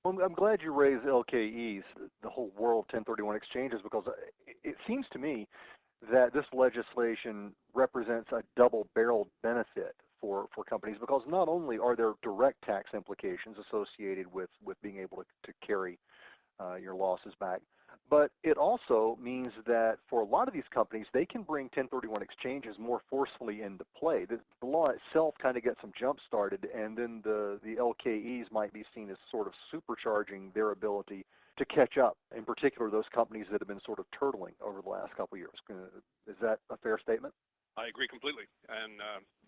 Well, I'm glad you raised LKEs, the whole world 1031 exchanges, because it seems to me that this legislation represents a double-barreled benefit for companies, because not only are there direct tax implications associated with being able to carry your losses back, but it also means that for a lot of these companies, they can bring 1031 exchanges more forcefully into play. The law itself kind of gets them jump-started, and then the LKEs might be seen as sort of supercharging their ability to catch up, in particular those companies that have been sort of turtling over the last couple of years. Is that a fair statement? I agree completely. And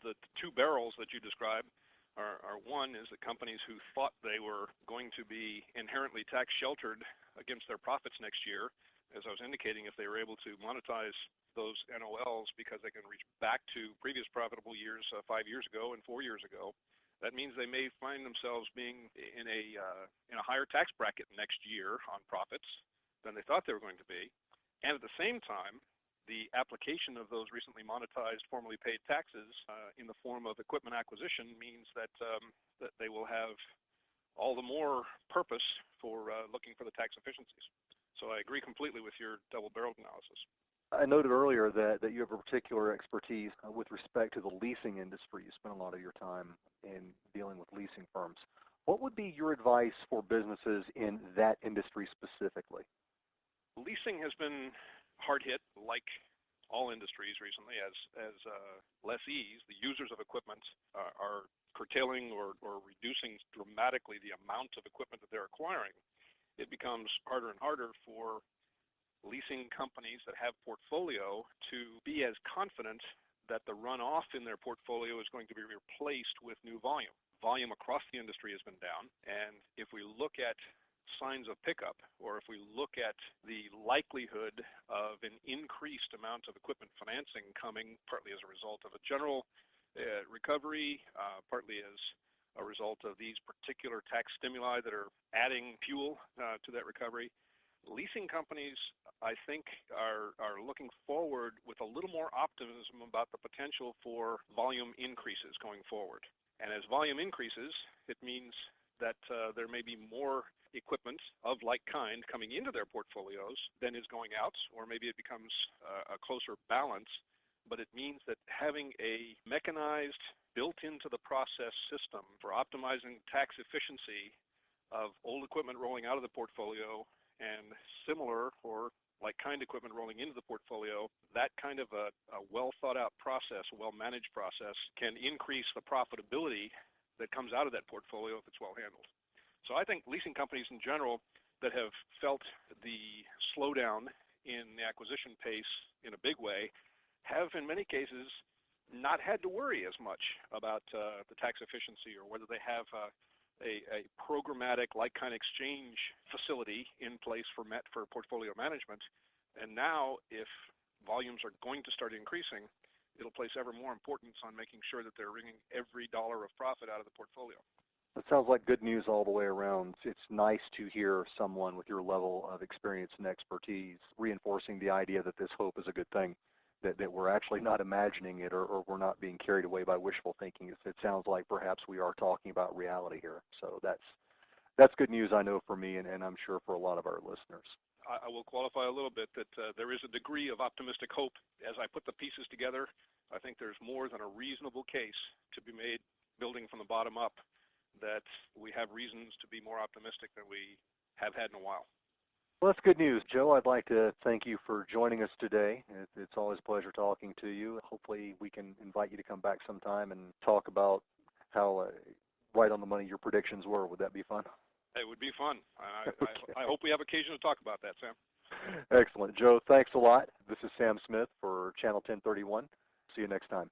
the two barrels that you described are one is that companies who thought they were going to be inherently tax sheltered against their profits next year, as I was indicating, if they were able to monetize those NOLs because they can reach back to previous profitable years 5 years ago and 4 years ago, that means they may find themselves being in a higher tax bracket next year on profits than they thought they were going to be. And at the same time, the application of those recently monetized, formerly paid taxes in the form of equipment acquisition means that they will have all the more purpose for looking for the tax efficiencies. So I agree completely with your double-barreled analysis. I noted earlier that you have a particular expertise with respect to the leasing industry. You spend a lot of your time in dealing with leasing firms. What would be your advice for businesses in that industry specifically? Leasing has been hard hit, like all industries recently, as lessees, the users of equipment, are curtailing or reducing dramatically the amount of equipment that they're acquiring. It becomes harder and harder for leasing companies that have portfolio to be as confident that the runoff in their portfolio is going to be replaced with new volume. Volume across the industry has been down, and if we look at signs of pickup, or if we look at the likelihood of an increased amount of equipment financing coming partly as a result of a general recovery, partly as a result of these particular tax stimuli that are adding fuel to that recovery, leasing companies, I think, are looking forward with a little more optimism about the potential for volume increases going forward. And as volume increases, it means that there may be more equipment of like kind coming into their portfolios than is going out, or maybe it becomes a closer balance. But it means that having a mechanized, built into the process system for optimizing tax efficiency of old equipment rolling out of the portfolio and similar or like kind equipment rolling into the portfolio, that kind of a well thought out process, a well managed process, can increase the profitability that comes out of that portfolio if it's well handled. So I think leasing companies in general that have felt the slowdown in the acquisition pace in a big way have in many cases not had to worry as much about the tax efficiency or whether they have a programmatic like-kind exchange facility in place for portfolio management. And now if volumes are going to start increasing, it'll place ever more importance on making sure that they're wringing every dollar of profit out of the portfolio. It sounds like good news all the way around. It's nice to hear someone with your level of experience and expertise reinforcing the idea that this hope is a good thing, that we're actually not imagining it or we're not being carried away by wishful thinking. It sounds like perhaps we are talking about reality here. So that's good news, I know, for me, and I'm sure for a lot of our listeners. I will qualify a little bit that there is a degree of optimistic hope. As I put the pieces together, I think there's more than a reasonable case to be made, building from the bottom up, that we have reasons to be more optimistic than we have had in a while. Well, that's good news. Joe, I'd like to thank you for joining us today. It's always a pleasure talking to you. Hopefully we can invite you to come back sometime and talk about how right on the money your predictions were. Would that be fun? It would be fun. Okay. I hope we have occasion to talk about that, Sam. Excellent. Joe, thanks a lot. This is Sam Smith for Channel 1031. See you next time.